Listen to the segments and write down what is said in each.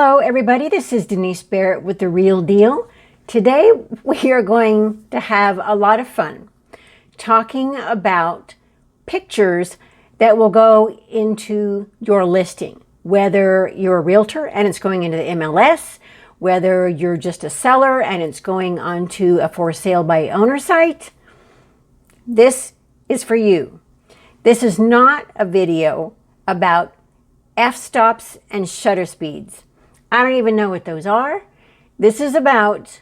Hello everybody, this is Denise Barrett with The Real Deal. Today we are going to have a lot of fun talking about pictures that will go into your listing. Whether you're a realtor and it's going into the MLS, whether you're just a seller and it's going onto a for sale by owner site, this is for you. This is not a video about f-stops and shutter speeds. I don't even know what those are. This is about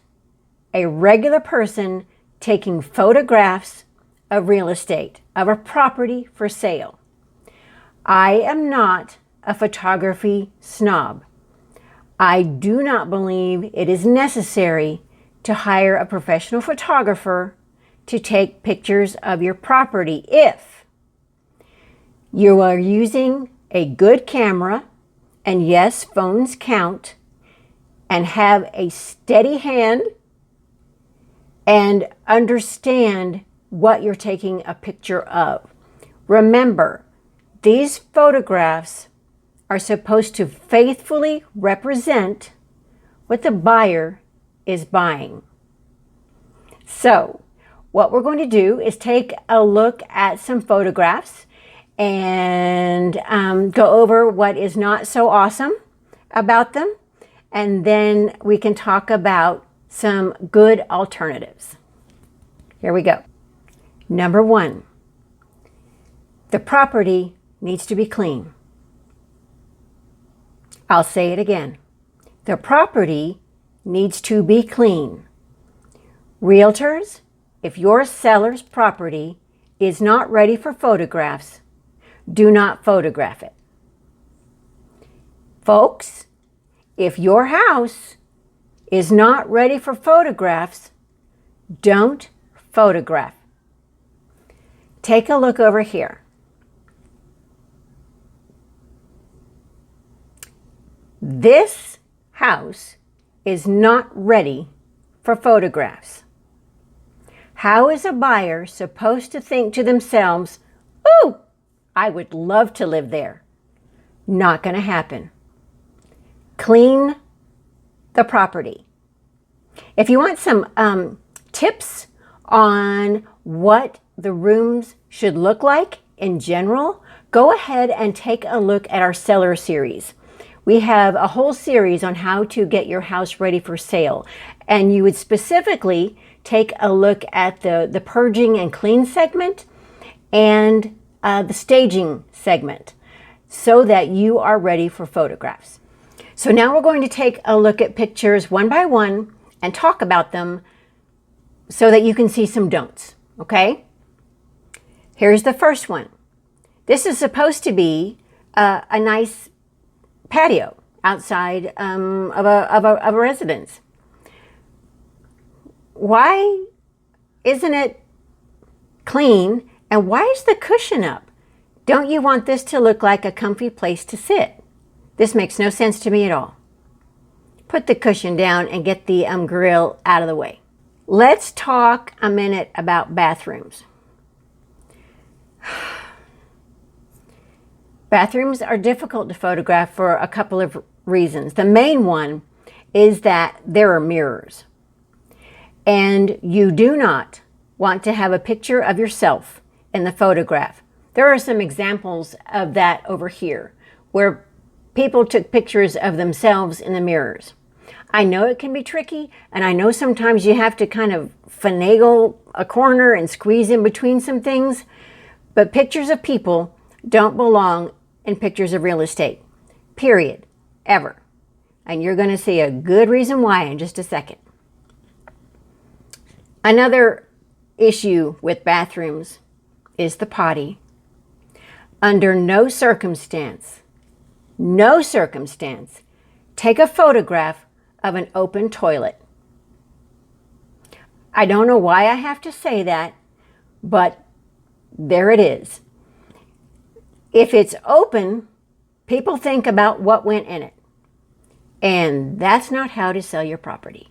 a regular person taking photographs of real estate, of a property for sale. I am not a photography snob. I do not believe it is necessary to hire a professional photographer to take pictures of your property if you are using a good camera, and yes, phones count, and have a steady hand and understand what you're taking a picture of. Remember, these photographs are supposed to faithfully represent what the buyer is buying. So, what we're going to do is take a look at some photographs and go over what is not so awesome about them. And then we can talk about some good alternatives. Here we go. Number one, the property needs to be clean. I'll say it again. The property needs to be clean. Realtors, if your seller's property is not ready for photographs, do not photograph it. Folks, if your house is not ready for photographs, don't photograph. Take a look over here. This house is not ready for photographs. How is a buyer supposed to think to themselves, "Ooh, I would love to live there"? Not going to happen. Clean the property. If you want some tips on what the rooms should look like in general, go ahead and take a look at our seller series. We have a whole series on how to get your house ready for sale. And you would specifically take a look at the purging and clean segment and the staging segment so that you are ready for photographs. So now we're going to take a look at pictures one by one and talk about them so that you can see some don'ts, okay? Here's the first one. This is supposed to be a nice patio outside of a residence. Why isn't it clean? And why is the cushion up? Don't you want this to look like a comfy place to sit? This makes no sense to me at all. Put the cushion down and get the grill out of the way. Let's talk a minute about bathrooms. Bathrooms are difficult to photograph for a couple of reasons. The main one is that there are mirrors. And you do not want to have a picture of yourself in the photograph. There are some examples of that over here where people took pictures of themselves in the mirrors. I know it can be tricky, and I know sometimes you have to kind of finagle a corner and squeeze in between some things, but pictures of people don't belong in pictures of real estate, period, ever. And you're going to see a good reason why in just a second. Another issue with bathrooms is the potty. Under no circumstance, take a photograph of an open toilet. I don't know why I have to say that, but there it is. If it's open, people think about what went in it. And that's not how to sell your property.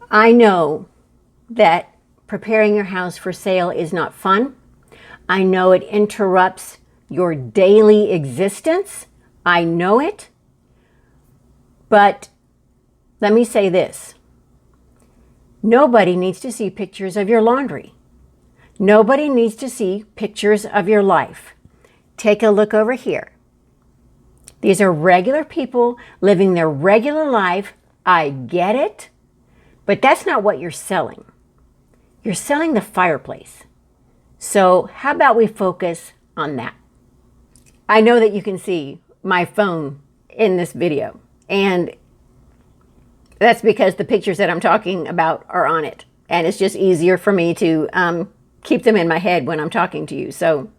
I know that preparing your house for sale is not fun. I know it interrupts your daily existence. I know it. But let me say this. Nobody needs to see pictures of your laundry. Nobody needs to see pictures of your life. Take a look over here. These are regular people living their regular life. I get it, but that's not what you're selling. You're selling the fireplace. So how about we focus on that? I know that you can see my phone in this video, and that's because the pictures that I'm talking about are on it. And it's just easier for me to keep them in my head when I'm talking to you. So,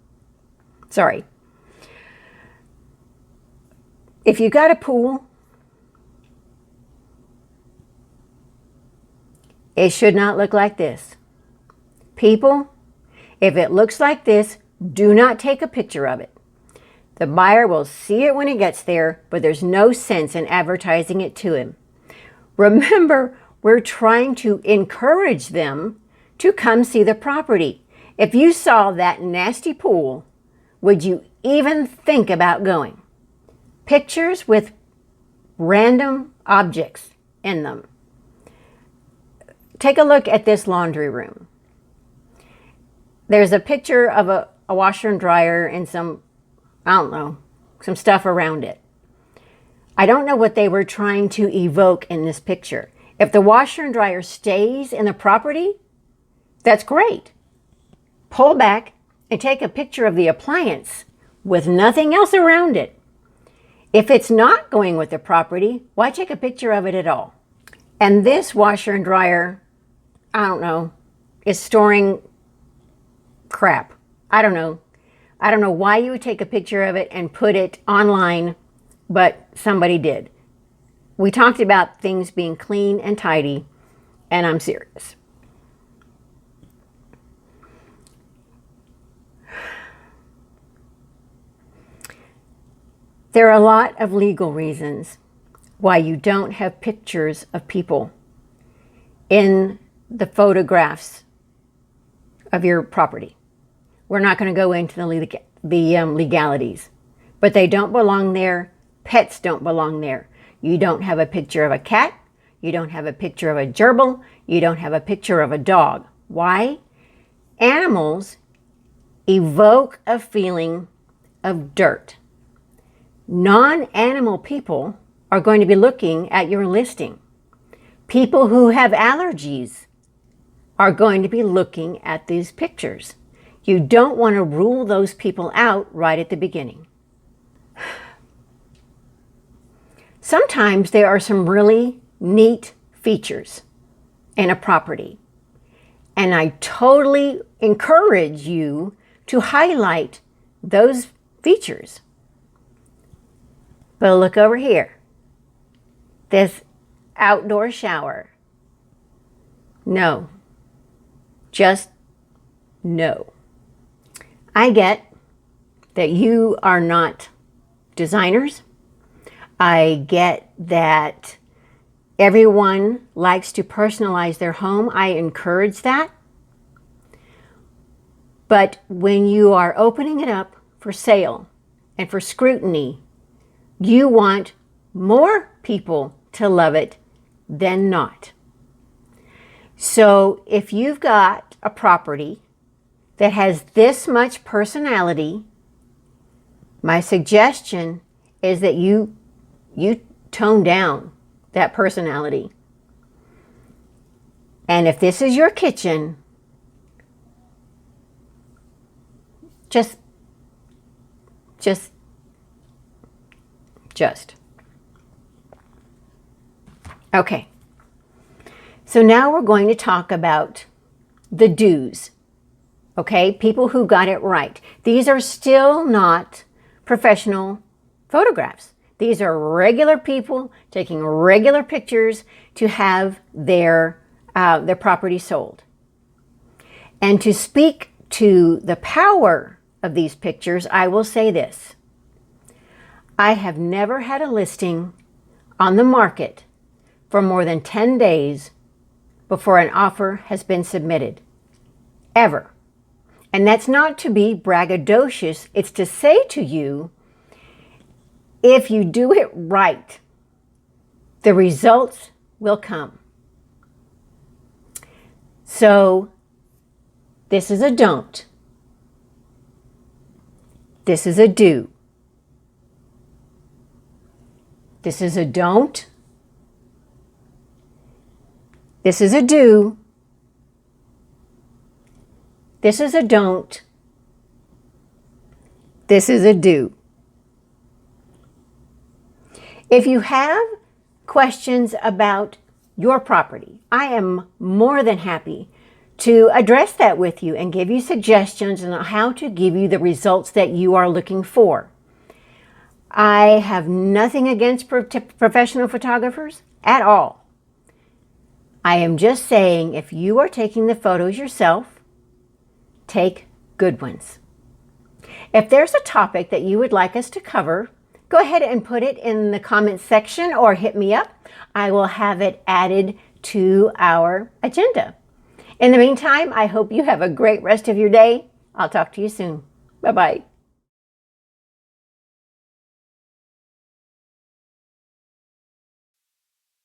sorry. If you got a pool, it should not look like this. People, if it looks like this, do not take a picture of it. The buyer will see it when he gets there, but there's no sense in advertising it to him. Remember, we're trying to encourage them to come see the property. If you saw that nasty pool, would you even think about going? Pictures with random objects in them. Take a look at this laundry room. There's a picture of a washer and dryer and some, I don't know, some stuff around it. I don't know what they were trying to evoke in this picture. If the washer and dryer stays in the property, that's great. Pull back and take a picture of the appliance with nothing else around it. If it's not going with the property, why take a picture of it at all? And this washer and dryer, I don't know, is storing crap. I don't know. I don't know why you would take a picture of it and put it online, but somebody did. We talked about things being clean and tidy, and I'm serious. There are a lot of legal reasons why you don't have pictures of people in the photographs of your property. We're not going to go into the legalities, but they don't belong there. Pets don't belong there. You don't have a picture of a cat. You don't have a picture of a gerbil. You don't have a picture of a dog. Why? Animals evoke a feeling of dirt. Non-animal people are going to be looking at your listing. People who have allergies are going to be looking at these pictures. You don't want to rule those people out right at the beginning. Sometimes there are some really neat features in a property, and I totally encourage you to highlight those features. But look over here. This outdoor shower. No. Just no. I get that you are not designers. I get that everyone likes to personalize their home. I encourage that. But when you are opening it up for sale and for scrutiny, you want more people to love it than not. So if you've got a property that has this much personality, my suggestion is that you tone down that personality. And if this is your kitchen, just. Okay. So now we're going to talk about the do's. Okay, people who got it right. These are still not professional photographs. These are regular people taking regular pictures to have their property sold. And to speak to the power of these pictures, I will say this. I have never had a listing on the market for more than 10 days before an offer has been submitted. Ever. And that's not to be braggadocious. It's to say to you, if you do it right, the results will come. So this is a don't. This is a do. This is a don't. This is a do. This is a don't. This is a do. If you have questions about your property, I am more than happy to address that with you and give you suggestions on how to give you the results that you are looking for. I have nothing against professional photographers at all. I am just saying, if you are taking the photos yourself, take good ones. If there's a topic that you would like us to cover, go ahead and put it in the comments section or hit me up. I will have it added to our agenda. In the meantime, I hope you have a great rest of your day. I'll talk to you soon. Bye-bye.